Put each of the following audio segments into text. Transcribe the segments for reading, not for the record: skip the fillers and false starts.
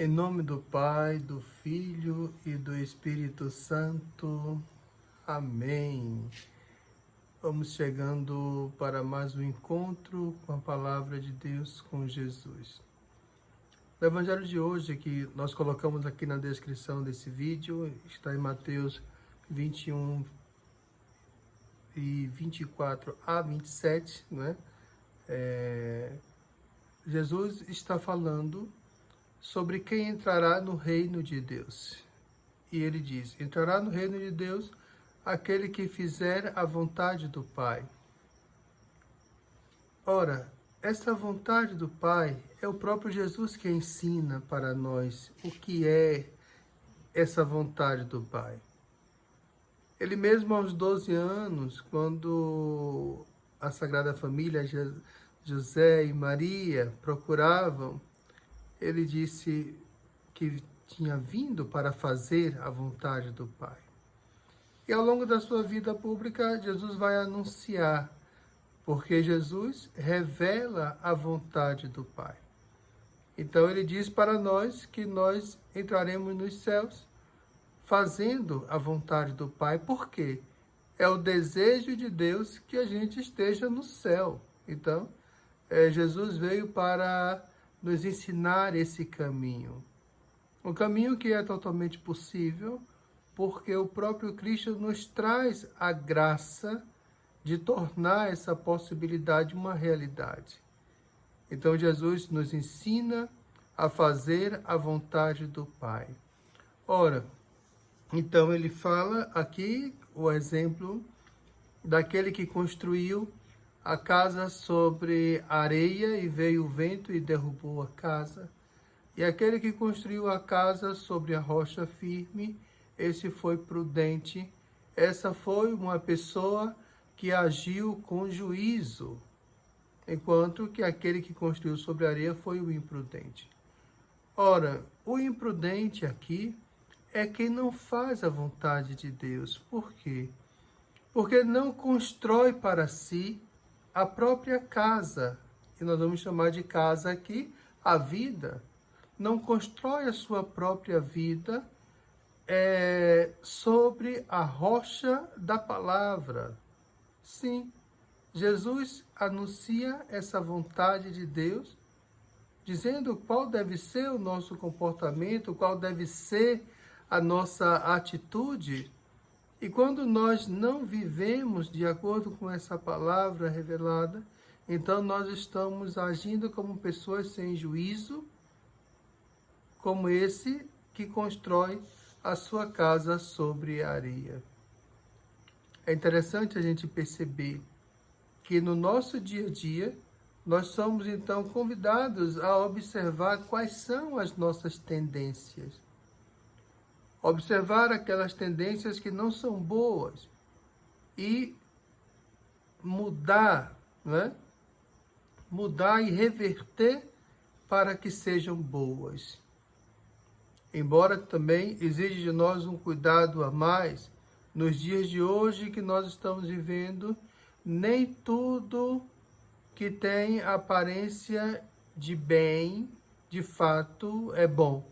Em nome do Pai, do Filho e do Espírito Santo. Amém. Vamos chegando para mais um encontro com a Palavra de Deus com Jesus. O Evangelho de hoje, que nós colocamos aqui na descrição desse vídeo, está em Mateus 21 e 24 a 27, né? Jesus está falando sobre quem entrará no reino de Deus. E ele diz: entrará no reino de Deus aquele que fizer a vontade do Pai. Ora, essa vontade do Pai é o próprio Jesus que ensina para nós o que é essa vontade do Pai. Ele mesmo aos 12 anos, quando a Sagrada Família, José e Maria, procuravam, ele disse que tinha vindo para fazer a vontade do Pai. E ao longo da sua vida pública, Jesus vai anunciar, porque Jesus revela a vontade do Pai. Então ele diz para nós que nós entraremos nos céus fazendo a vontade do Pai. Por quê? É o desejo de Deus que a gente esteja no céu. Então, Jesus veio para nos ensinar esse caminho. Um caminho que é totalmente possível, porque o próprio Cristo nos traz a graça de tornar essa possibilidade uma realidade. Então Jesus nos ensina a fazer a vontade do Pai. Ora, então ele fala aqui o exemplo daquele que construiu a casa sobre areia e veio o vento e derrubou a casa. E aquele que construiu a casa sobre a rocha firme, esse foi prudente. Essa foi uma pessoa que agiu com juízo, enquanto que aquele que construiu sobre a areia foi o imprudente. Ora, o imprudente aqui é quem não faz a vontade de Deus. Por quê? Porque não constrói para si a própria casa, e nós vamos chamar de casa aqui a vida. Não constrói a sua própria vida sobre a rocha da palavra. Sim, Jesus anuncia essa vontade de Deus, dizendo qual deve ser o nosso comportamento, qual deve ser a nossa atitude. E quando nós não vivemos de acordo com essa palavra revelada, então nós estamos agindo como pessoas sem juízo, como esse que constrói a sua casa sobre a areia. É interessante a gente perceber que no nosso dia a dia, nós somos então convidados a observar quais são as nossas tendências. Observar aquelas tendências que não são boas e mudar, né? Mudar e reverter para que sejam boas. Embora também exija de nós um cuidado a mais, nos dias de hoje que nós estamos vivendo, nem tudo que tem aparência de bem, de fato, é bom.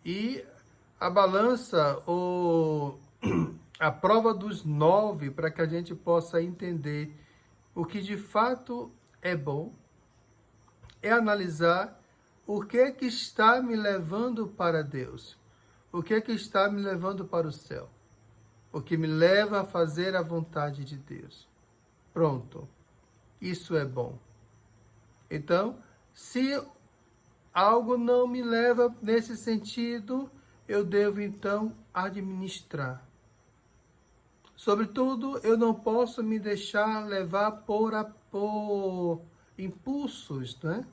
E a balança, ou a prova dos 9, para que a gente possa entender o que de fato é bom, é analisar o que é que está me levando para Deus, o que é que está me levando para o céu, o que me leva a fazer a vontade de Deus. Pronto, isso é bom. Então, se algo não me leva nesse sentido, eu devo então administrar. Sobretudo, eu não posso me deixar levar por impulsos, né?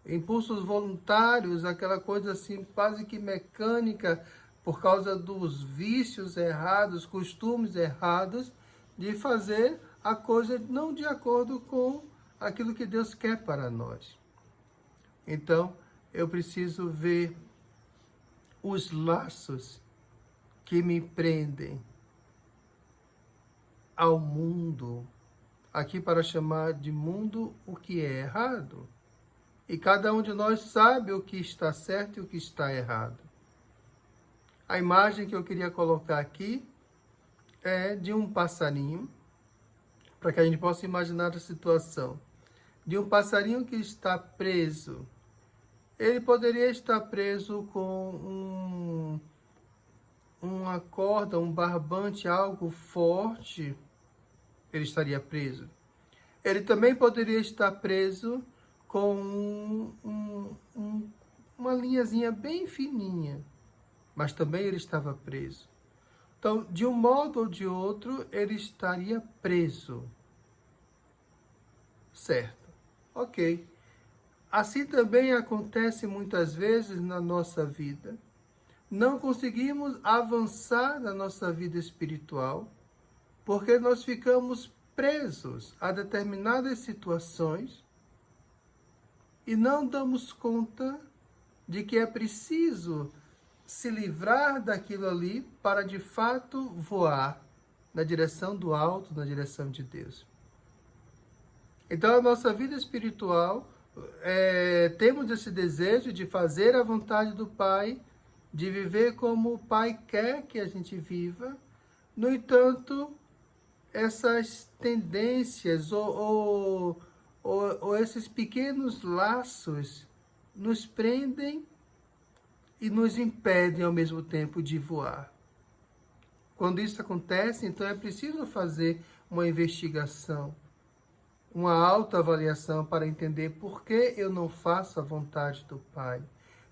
Impulsos voluntários, aquela coisa assim quase que mecânica, por causa dos vícios errados, costumes errados, de fazer a coisa não de acordo com aquilo que Deus quer para nós. Então, eu preciso ver os laços que me prendem ao mundo, aqui para chamar de mundo o que é errado. E cada um de nós sabe o que está certo e o que está errado. A imagem que eu queria colocar aqui é de um passarinho, para que a gente possa imaginar a situação. De um passarinho que está preso. Ele poderia estar preso com uma corda, um barbante, algo forte. Ele estaria preso. Ele também poderia estar preso com uma linhazinha bem fininha, mas também ele estava preso. Então, de um modo ou de outro, ele estaria preso. Certo, ok. Assim também acontece muitas vezes na nossa vida. Não conseguimos avançar na nossa vida espiritual, porque nós ficamos presos a determinadas situações e não damos conta de que é preciso se livrar daquilo ali para de fato voar na direção do alto, na direção de Deus. Então a nossa vida espiritual, temos esse desejo de fazer a vontade do Pai, de viver como o Pai quer que a gente viva. No entanto, essas tendências ou esses pequenos laços nos prendem e nos impedem ao mesmo tempo de voar. Quando isso acontece, então é preciso fazer uma investigação, uma autoavaliação para entender por que eu não faço a vontade do Pai,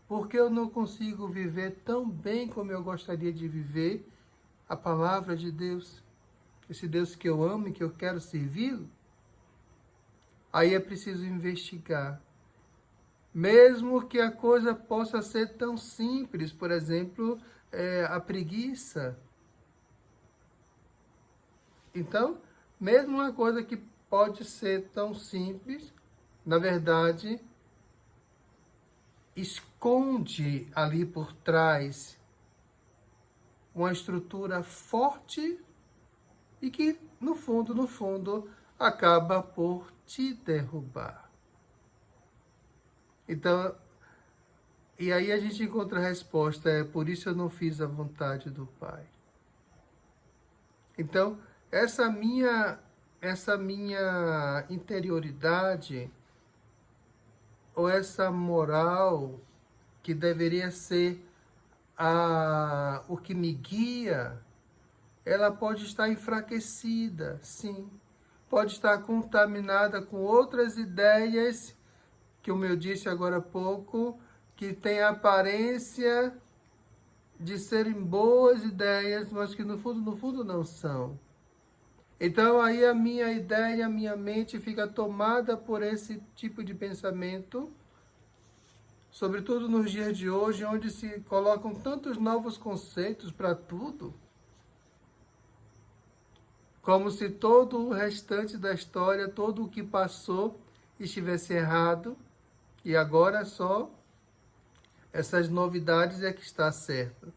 por que eu não consigo viver tão bem como eu gostaria de viver a palavra de Deus, esse Deus que eu amo e que eu quero servi-lo. Aí é preciso investigar. Mesmo que a coisa possa ser tão simples, por exemplo, a preguiça. Então, mesmo uma coisa que pode ser tão simples, na verdade, esconde ali por trás uma estrutura forte e que, no fundo, acaba por te derrubar. Então, e aí a gente encontra a resposta, por isso eu não fiz a vontade do Pai. Então, essa minha interioridade, ou essa moral que deveria ser o que me guia, ela pode estar enfraquecida, sim. Pode estar contaminada com outras ideias, que como eu disse agora há pouco, que tem a aparência de serem boas ideias, mas que no fundo não são. Então aí a minha ideia, a minha mente fica tomada por esse tipo de pensamento, sobretudo nos dias de hoje, onde se colocam tantos novos conceitos para tudo, como se todo o restante da história, todo o que passou, estivesse errado, e agora só essas novidades é que está certo.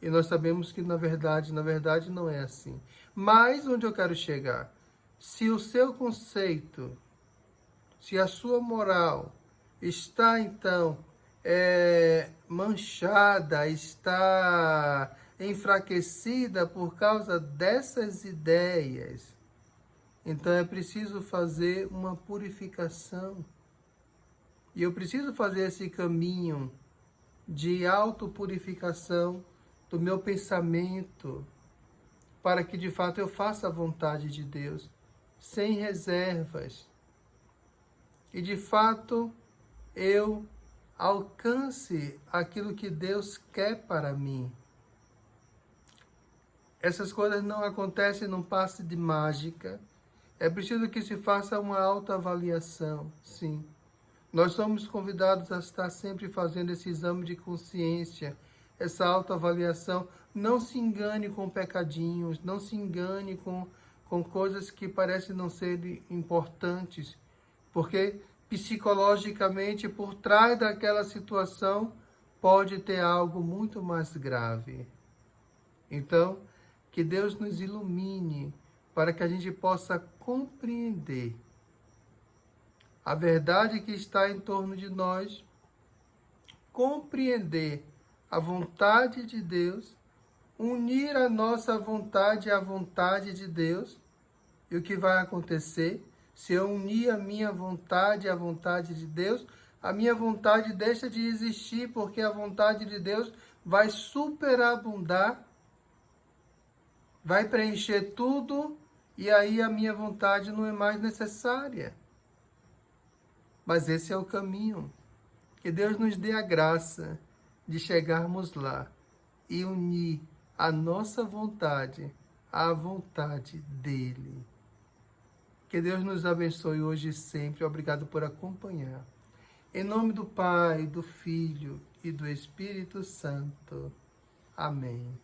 E nós sabemos que na verdade não é assim. Mas onde eu quero chegar? Se o seu conceito, se a sua moral está então manchada, está enfraquecida por causa dessas ideias, então é preciso fazer uma purificação. E eu preciso fazer esse caminho de autopurificação do meu pensamento, para que de fato eu faça a vontade de Deus, sem reservas. E de fato eu alcance aquilo que Deus quer para mim. Essas coisas não acontecem num passe de mágica. É preciso que se faça uma autoavaliação, sim. Nós somos convidados a estar sempre fazendo esse exame de consciência, essa autoavaliação. Não se engane com pecadinhos, não se engane com coisas que parecem não ser importantes, porque psicologicamente, por trás daquela situação, pode ter algo muito mais grave. Então, que Deus nos ilumine para que a gente possa compreender a verdade que está em torno de nós, compreender a vontade de Deus, unir a nossa vontade à vontade de Deus. E o que vai acontecer? Se eu unir a minha vontade à vontade de Deus, a minha vontade deixa de existir, porque a vontade de Deus vai superabundar, vai preencher tudo, e aí a minha vontade não é mais necessária. Mas esse é o caminho. Que Deus nos dê a graça de chegarmos lá e unir a nossa vontade à vontade dEle. Que Deus nos abençoe hoje e sempre. Obrigado por acompanhar. Em nome do Pai, do Filho e do Espírito Santo. Amém.